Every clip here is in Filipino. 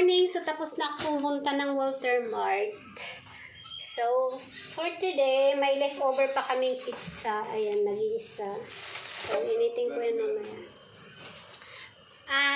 morning. So, tapos na akong pumunta ng Walter Mart. So, for today, may leftover pa kaming pizza. Ayan, nag-iisa. So, initin ko yan mamaya.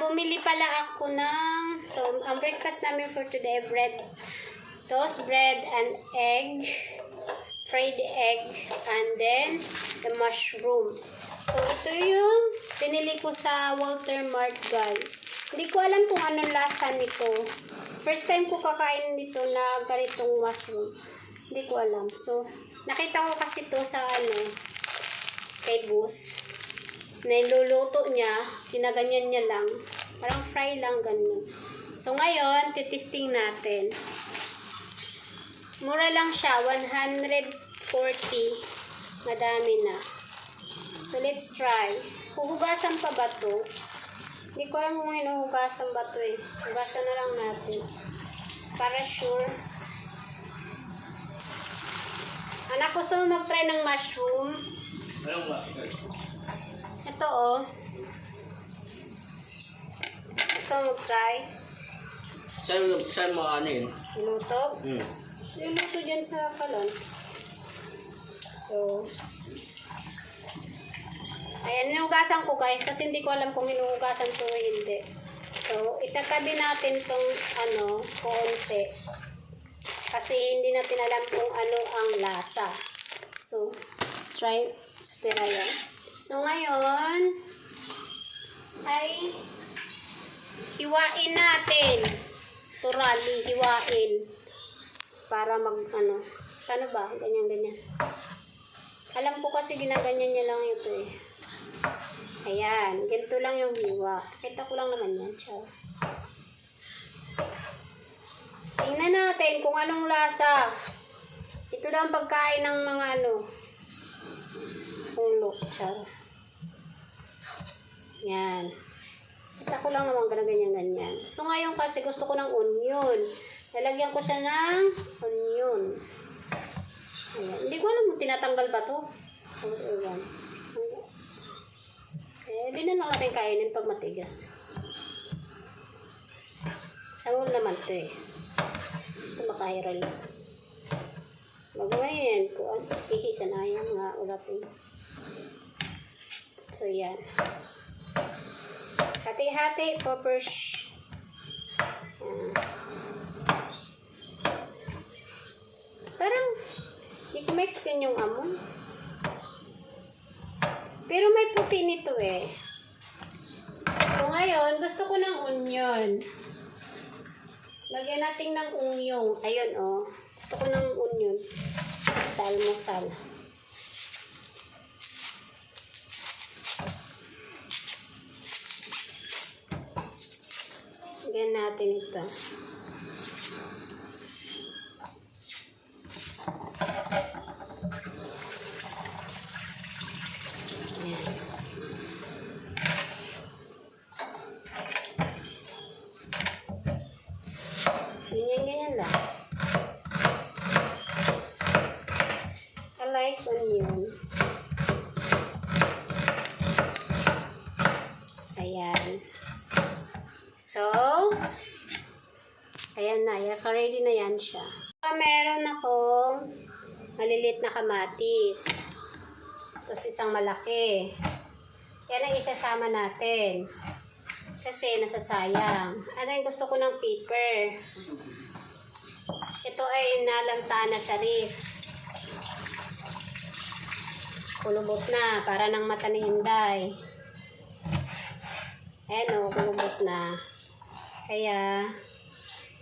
Bumili pala ako ng... So, ang breakfast namin for today, bread. Toast bread and egg. Fried egg. And then, the mushroom. So, ito yung pinili ko sa Walter Mart, guys. Hindi ko alam kung anong lasa nito. First time ko kakain dito na ganitong mushroom. Hindi ko alam. So, nakita ko kasi ito sa kay Boss. Niluluto niya, ginaganyan niya lang. Parang fry lang, ganyan. So, ngayon, titisting natin. Mura lang siya, 140. Madami na. So, let's try. Huhugasan pa ba ito? Hindi ko alam kung hinuhugasan ba ito eh. Hugasan na lang natin. Para sure. Anak, gusto mo mag-try ng mushroom? Anong ba? Ito oh. Gusto mo mag-try? Saan mo ano yun? Luto? Hmm. Luto dyan sa kalon. So, ayan, hinuhugasan ko guys kasi hindi ko alam kung hinuhugasan ko o hindi. So, itatabi natin tong konti. Kasi hindi natin alam kung ano ang lasa. So, try yan. So, ngayon ay hiwain natin. Turali, hiwain. Para paano ba? Ganyan. Alam ko kasi ginaganyan niya lang ito eh. Ayan, ganito lang yung hiwa. Kita ko lang naman yan, siya. Tingnan natin kung anong lasa. Ito daw ang pagkain ng mga ulo, siya. Yan. Kita ko lang naman ganyan. So ngayon kasi gusto ko ng onion. Lalagyan ko siya ng onion. Ayan. Hindi ko alam kung tinatanggal ba to. Ayan. Di na lang natin kainin pag matigas. Samul naman ito eh. Ito makahiral. Magawa yan ko. Ihisanayang nga ulat eh. So yan. Hati-hati for first. Parang hindi ko ma-explain yung amon. Pero may puti nito eh. So ngayon, gusto ko ng onion. Lagyan natin ng onion. Ayun oh. Gusto ko ng onion. Sa almusal. Lagyan natin ito. Ganyan lang. I like onion. Ayan. So, ayan na. Ready na yan siya. Meron akong maliliit na kamatis. Tapos isang malaki. Yan ang isasama natin. Kasi nasasayang. At ay gusto ko ng pepper. Ito ay nalantaan na sa ref. Kulubot na. Para ng mata ni Inday. Ayan o, kulubot na. Kaya,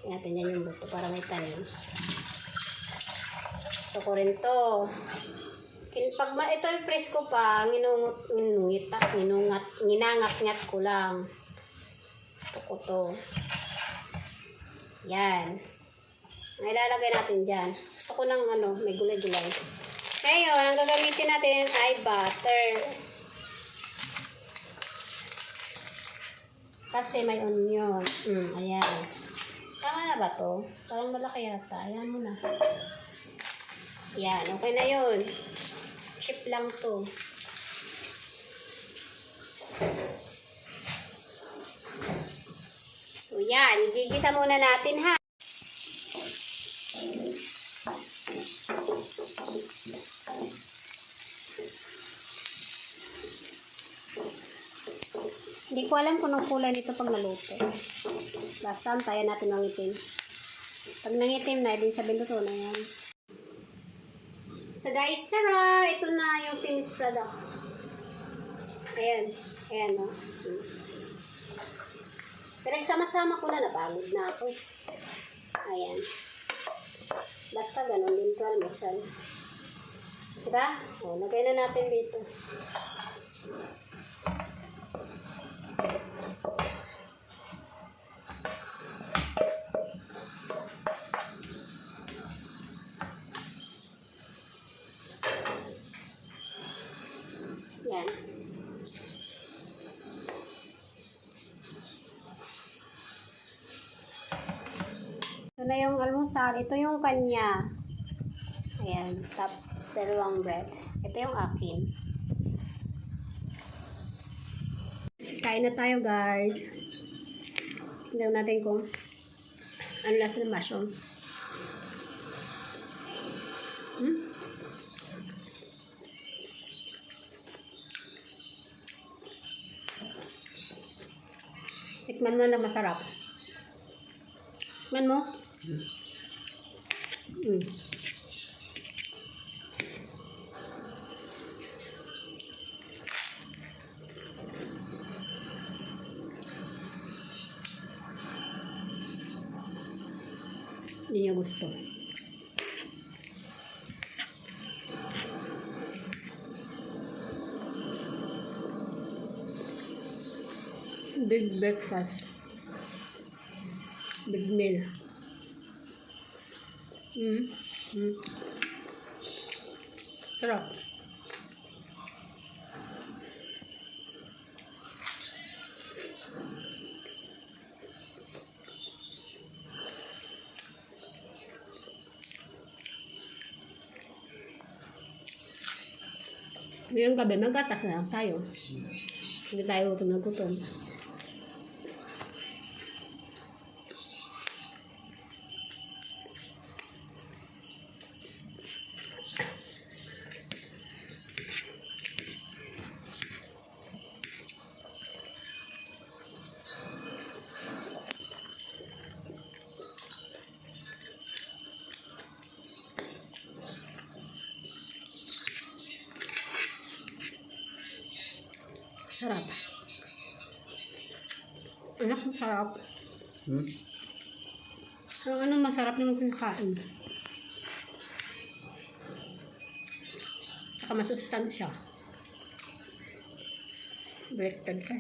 natin yan yung buto para may tanim. Gusto ko rin to. Pag ito yung presko pa, ginangat-ngat ko lang. Gusto ko to. Yan. Ang ilalagay natin dyan. Gusto ko ng may gulay-gulay. Ngayon, ang gagamitin natin ay butter. Kasi may onion. Ayan. Tama na ba to? Parang malaki yata. Ayan mo na. Yan. Okay na yun. Chip lang to. So, Yan, gigisa muna natin ha. Hindi ko alam kung anong kulay nito pag naluto. Basta antayan natin ng itim. Pag nangitim na, din sabihin luto na yan. So guys, tara! Ito na yung finished products. Ayan. Ayan, no? Pinagsama-sama ko na, napagod na ako. Ayan. Basta ganun din to almusal. Diba? O, lagay na natin dito. Yan. Ito na yung almusal. Ito yung kanya. Ayan. Top dalawang bread. Ito yung akin. Kain na tayo, guys. Tignan natin kung ano lasa ng mushrooms. Tikman mo na masarap. Tikman mo. Hindi niya gusto. Big breakfast. Big meal. Sarap. Ngayong gabi, magatas na lang tayo. Hindi tayo gutom na gutom. Sarap. Anak, masarap. Ang ano masarap na magkakain. Saka masustansya. Baliktad ka.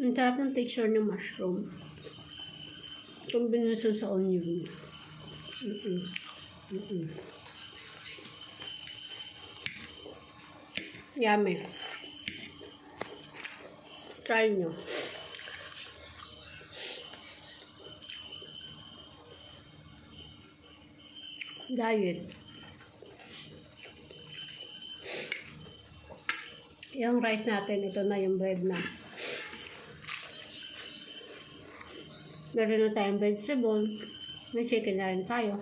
Ang sarap ng texture ng mushroom. Combination sa onion. Yummy. Try nyo. Diet. Yung rice natin, ito na yung bread na. Meron na tayong vegetable. May chicken na rin tayo.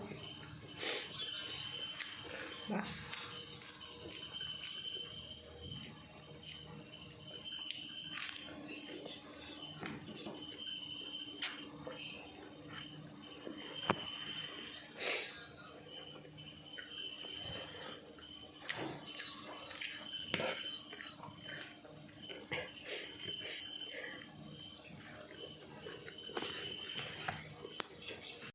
Diba?